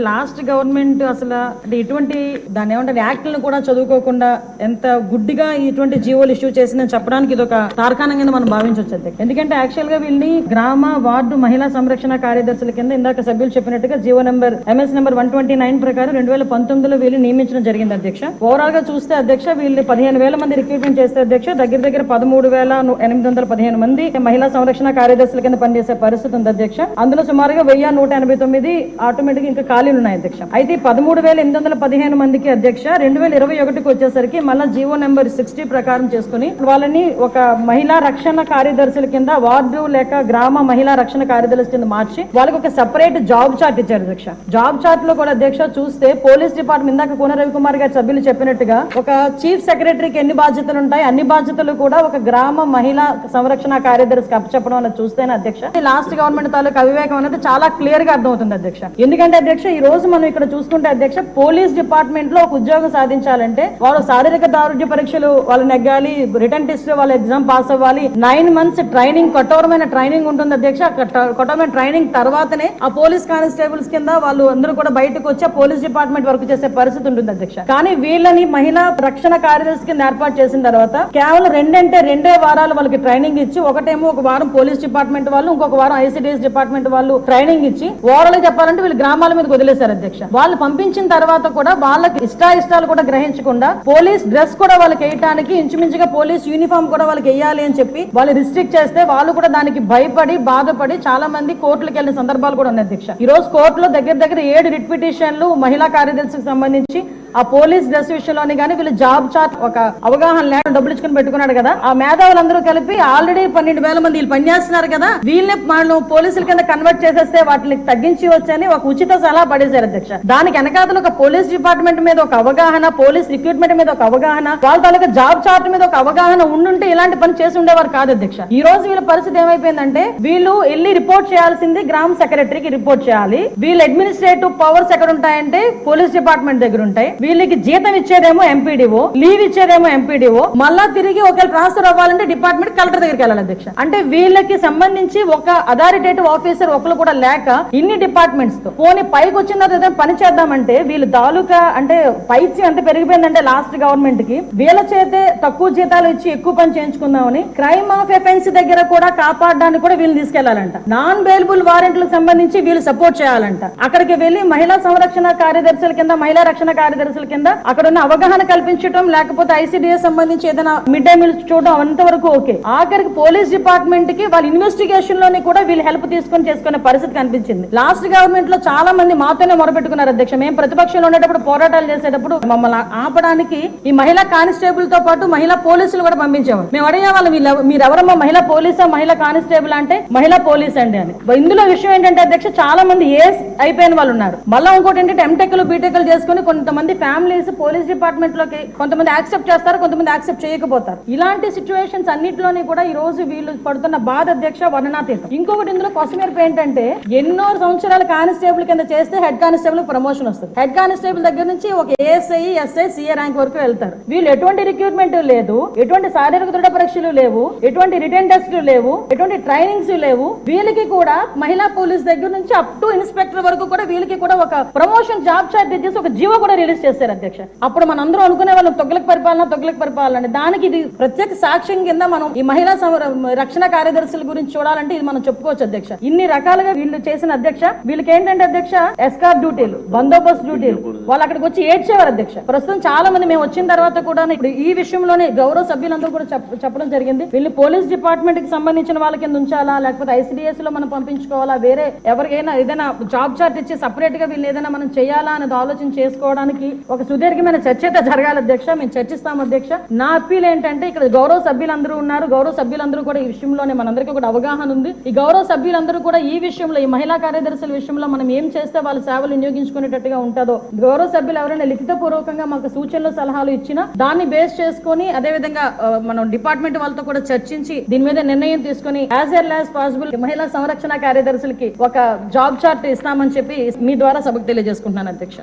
Last government అసలు ఇటువంటి దాని ఏమంటారు యాక్ట్లను కూడా చదువుకోకుండా ఎంత గుడ్డిగా ఇటువంటి జీవోలు ఇష్యూ చేసిందని చెప్పడానికి ఇది ఒక తార్కాణంగా మనం భావించవచ్చు. ఎందుకంటే యాక్చువల్ గా వీళ్ళని గ్రామ వార్డు మహిళా సంరక్షణ కార్యదర్శుల కింద ఇందాక సభ్యులు చెప్పినట్టుగా జీవో నెంబర్ MS నెంబర్ 129 ప్రకారం 2019లో వీళ్ళు నియమించడం జరిగింది అధ్యక్ష. ఓవరాల్ గా చూస్తే అధ్యక్ష వీళ్ళు 15,000 మంది రిక్రూట్మెంట్ చేస్తే అధ్యక్ష దగ్గర 13,815 మంది మహిళా సంరక్షణ కార్యదర్శుల కింద పనిచేసే పరిస్థితి ఉంది అధ్యక్ష. అందులో సుమారుగా 1,189 ఆటోమేటిక్ ఇంకా ఖాళీలు ఉన్నాయి అధ్యక్ష. అయితే 13,815 మందికి అధ్యక్ష 2021కి వచ్చేసరికి మళ్ళా జీవో నెంబర్ 60 ప్రకారం చేసుకుని వాళ్ళని ఒక మహిళా రక్షణ కార్యదర్శుల కింద వార్డు లేక గ్రామ మహిళా రక్షణ కార్యదర్శుల కింద మార్చి వాళ్ళకి ఒక సెపరేట్ జాబ్ చార్ట్ ఇచ్చారు అధ్యక్ష. జాబ్ చార్ట్ లో కూడా అధ్యక్ష చూస్తే పోలీస్ డిపార్ట్మెంట్ ఇందాక కోన రవికుమార్ గారి సభ్యులు చెప్పినట్టుగా ఒక చీఫ్ సెక్రటరీకి ఎన్ని బాధ్యతలు ఉంటాయి అన్ని బాధ్యతలు కూడా ఒక గ్రామ మహిళా సంరక్షణ కార్యదర్శికి అప్పచెప్పడం అనేది చూస్తేనే అధ్యక్ష లాస్ట్ గవర్నమెంట్ తాలూకు అవివేకం అనేది చాలా క్లియర్ గా అర్థమవుతుంది అధ్యక్ష. ఎందుకంటే అధ్యక్ష ఈ రోజు మనం ఇక్కడ చూసుకుంటే అధ్యక్ష పోలీస్ డిపార్ట్మెంట్ లో ఒక ఉద్యోగం సాధించాలంటే వాళ్ళు శారీరక దారుఢ్య పరీక్షలు వాళ్ళు నెగ్గాలి, రిటర్న్ టెస్ట్ వాళ్ళ ఎగ్జామ్ పాస్ అవ్వాలి, 9 months ట్రైనింగ్ కఠోరమైన ట్రైనింగ్ ఉంటుంది అధ్యక్ష. కఠోరమైన ట్రైనింగ్ తర్వాతనే ఆ పోలీస్ కానిస్టేబుల్స్ కింద వాళ్ళు అందరూ కూడా బయటకు వచ్చి పోలీస్ డిపార్ట్మెంట్ వర్క్ చేసే పరిస్థితి ఉంటుంది అధ్యక్ష. కానీ వీళ్ళని మహిళా రక్షణ కార్యదర్శి కింద ఏర్పాటు చేసిన తర్వాత కేవలం 2 వారాలు వాళ్ళకి ట్రైనింగ్ ఇచ్చి ఒకటేమో ఒక వారం పోలీస్ డిపార్ట్మెంట్ వాళ్ళు ఇంకొక వారం ICDS డిపార్ట్మెంట్ వాళ్ళు ట్రైనింగ్ ఇచ్చి ఓవరాల్ చెప్పాలంటే వీళ్ళు గ్రామాల మీద వదిలేశారు అధ్యక్ష. వాళ్ళు పంపించిన తర్వాత కూడా వాళ్ళకి ఇష్టాలు కూడా గ్రహించకుండా పోలీస్ డ్రెస్ కూడా వాళ్ళకి వేయడానికి ఇంచుమించుగా పోలీస్ యూనిఫామ్ కూడా వాళ్ళకి వేయాలి అని చెప్పి వాళ్ళు రిస్ట్రిక్ట్ చేస్తే వాళ్ళు కూడా దానికి భయపడి బాధపడి చాలా మంది కోర్టులకు వెళ్ళిన సందర్భాలు కూడా ఉన్నాయి అధ్యక్ష. ఈ రోజు కోర్టులో దగ్గర 7 రిట్ పిటిషన్లు మహిళా కార్యదర్శికి సంబంధించి ఆ పోలీస్ డ్రెస్ విషయంలోని కానీ వీళ్ళు జాబ్ చార్ట్ ఒక అవగాహన లేకుండా డబ్బులు ఇచ్చుకుని పెట్టుకున్నాడు కదా, ఆ మేధావులందరూ కలిపి ఆల్రెడీ 12,000 మంది వీళ్ళు పనిచేస్తున్నారు కదా వీళ్ళని మనం పోలీసుల కింద కన్వర్ట్ చేసేస్తే వాటిని తగ్గించి వచ్చని ఒక ఉచిత సలహా పడేశారు అధ్యక్ష. దానికి వెనకాతలు ఒక పోలీస్ డిపార్ట్మెంట్ మీద ఒక అవగాహన, పోలీస్ రిక్రూట్మెంట్ మీద ఒక అవగాహన, వాళ్ళ తాలూకా జాబ్ చార్ట్ మీద ఒక అవగాహన ఉండుంటే ఇలాంటి పని చేసి ఉండేవారు కాదు అధ్యక్ష. ఈ రోజు వీళ్ళ పరిస్థితి ఏమైపోయిందంటే వీళ్ళు వెళ్ళి రిపోర్ట్ చేయాల్సింది గ్రామ సెక్రటరీకి రిపోర్ట్ చేయాలి, వీళ్ళ అడ్మినిస్ట్రేటివ్ పవర్స్ ఎక్కడ ఉంటాయంటే పోలీస్ డిపార్ట్మెంట్ దగ్గర ఉంటాయి, వీళ్ళకి జీతం ఇచ్చేదేమో MPDO, లీవ్ ఇచ్చేదేమో MPDO, మళ్ళా తిరిగి ఒకవేళ ట్రాన్స్ఫర్ అవ్వాలంటే డిపార్ట్మెంట్ కలెక్టర్ దగ్గరికి వెళ్ళాలి అధ్యక్ష. అంటే వీళ్ళకి సంబంధించి ఒక అథారిటేటివ్ ఆఫీసర్ ఒకరు కూడా లేక ఇన్ని డిపార్ట్మెంట్స్ తో పోనీ పైకి వచ్చిన తర్వాత పని చేద్దామంటే వీళ్ళు తాలూకా అంటే పైచి ఎంత పెరిగిపోయిందంటే లాస్ట్ గవర్నమెంట్ కి వీళ్ళ చేతే తక్కువ జీతాలు ఇచ్చి ఎక్కువ పని చేయించుకుందామని క్రైమ్ ఆఫ్ ఎఫెన్స్ దగ్గర కూడా కాపాడడానికి కూడా వీళ్ళు తీసుకెళ్లాలంట. నాన్ బెయిలబుల్ వారెంట్లకు సంబంధించి వీళ్ళు సపోర్ట్ చేయాలంట. అక్కడికి వెళ్లి మహిళా సంరక్షణ కార్యదర్శుల కింద మహిళా రక్షణ కార్యదర్శుల కింద అక్కడ ఉన్న అవగాహన కల్పించడం లేకపోతే ICDS సంబంధించి ఏదైనా మిడ్ డే మీల్స్ చూడడం అంతవరకు ఓకే. ఆఖరికి పోలీస్ డిపార్ట్మెంట్ కి వాళ్ళ ఇన్వెస్టిగేషన్ లోని కూడా వీళ్ళు హెల్ప్ తీసుకొని చేసుకునే పరిస్థితి కనిపించింది. లాస్ట్ గవర్నమెంట్ లో చాలా మంది మాతోనే మొరపెట్టుకున్నారు అధ్యక్ష. మేము ప్రతిపక్షంలో ఉండేటప్పుడు పోరాటాలు చేసేటప్పుడు మమ్మల్ని ఆపడానికి ఈ మహిళా కానిస్టేబుల్ తో పాటు మహిళా పోలీసులు కూడా పంపించేవారు. మేము అడిగే వాళ్ళు మీరెవరమ్మా మహిళా పోలీసా మహిళా కానిస్టేబుల్ అంటే మహిళా పోలీస్ అండి అని. ఇందులో విషయం ఏంటంటే అధ్యక్ష చాలా మంది ఏస్ అయిపోయిన వాళ్ళు ఉన్నారు. మళ్ళీ ఇంకోటి ఏంటంటే MTechలు BTechలు చేసుకుని కొంతమంది ఫ్యామిలీస్ పోలీస్ డిపార్ట్మెంట్ లోకి కొంతమంది యాక్సెప్ట్ చేస్తారు, కొంతమంది యాక్సెప్ట్ చేయకపోతారు. ఇలాంటి సిచ్యువేషన్స్ అన్నింటిలోని కూడా ఈ రోజు వీళ్ళు పడుతున్న బాధ అధ్యక్ష వర్ణనాతీతం. ఇంకొకటి ఇందులో కొసమెరుపు ఏంటంటే ఎన్నో సంవత్సరాల కానిస్టేబుల్ కింద చేస్తే హెడ్ కానిస్టేబుల్ ప్రమోషన్ వస్తుంది. హెడ్ కానిస్టేబుల్ దగ్గర నుంచి ఒక ASI, SI, CA ర్యాంక్ వరకు వెళ్తారు. వీళ్ళు ఎటువంటి రిక్రూట్మెంట్ లేదు, ఎటువంటి శారీరక దృఢ పరీక్షలు లేవు, ఎటువంటి రిటర్న్ టెస్టులు లేవు, ఎటువంటి ట్రైనింగ్స్ లేవు. వీళ్ళకి కూడా మహిళా పోలీస్ దగ్గర నుంచి అప్ టు ఇన్స్పెక్టర్ వరకు కూడా వీళ్ళకి కూడా ఒక ప్రమోషన్ జాబ్ చార్ట్ చేసి ఒక జీవో కూడా రిలీజ్ చేస్తారు అధ్యక్ష. అప్పుడు మనందరూ అనుకునే వాళ్ళం తొగ్గులకు పరిపాలన దానికి ఇది ప్రత్యేక సాక్ష్యం కింద మనం ఈ మహిళా రక్షణ కార్యదర్శుల గురించి చూడాలంటే ఇది మనం చెప్పుకోవచ్చు అధ్యక్ష. ఇన్ని రకాలుగా వీళ్ళు చేసిన అధ్యక్ష వీళ్ళకి ఏంటంటే అధ్యక్ష ఎస్కార్ట్ డ్యూటీలు, బందోబస్తు డ్యూటీలు, వాళ్ళు అక్కడికి వచ్చి ఏడ్చేవారు అధ్యక్ష. ప్రస్తుతం చాలా మంది మేము వచ్చిన తర్వాత కూడా ఇప్పుడు ఈ విషయంలోనే గౌరవ సభ్యులందరూ కూడా చెప్పడం జరిగింది. వీళ్ళు పోలీస్ డిపార్ట్మెంట్ కి సంబంధించిన వాళ్ళ కింద ఉంచాలా లేకపోతే ICDS లో మనం పంపించుకోవాలా, వేరే ఎవరికైనా ఏదైనా జాబ్ చార్ట్ ఇచ్చి సపరేట్ గా వీళ్ళు ఏదైనా మనం చేయాలా అనేది ఆలోచన చేసుకోవడానికి ఒక సుదీర్ఘమైన చర్చ అయితే జరగాలి అధ్యక్ష. మేము చర్చిస్తాం అధ్యక్ష. నా అప్పీల్ ఏంటంటే ఇక్కడ గౌరవ సభ్యులందరూ ఉన్నారు, గౌరవ సభ్యులందరూ కూడా ఈ విషయంలోనే మనందరికీ కూడా అవగాహన ఉంది. ఈ గౌరవ సభ్యులందరూ కూడా ఈ విషయంలో ఈ మహిళా కార్యదర్శుల విషయంలో మనం ఏం చేస్తే వాళ్ళ సేవలు వినియోగించుకునేటట్టుగా ఉంటుందో గౌరవ సభ్యులు ఎవరైనా లిఖిత పూర్వకంగా మాకు సూచనలు సలహాలు ఇచ్చినా దాన్ని బేస్ చేసుకుని అదే విధంగా మనం డిపార్ట్మెంట్ వాళ్ళతో కూడా చర్చించి దీని మీద నిర్ణయం తీసుకుని యాజ్ ఎర్లీ యాజ్ పాసిబుల్ మహిళా సంరక్షణ కార్యదర్శులకి ఒక జాబ్ చార్ట్ ఇస్తామని చెప్పి మీ ద్వారా సభకు తెలియజేసుకుంటున్నాను అధ్యక్ష.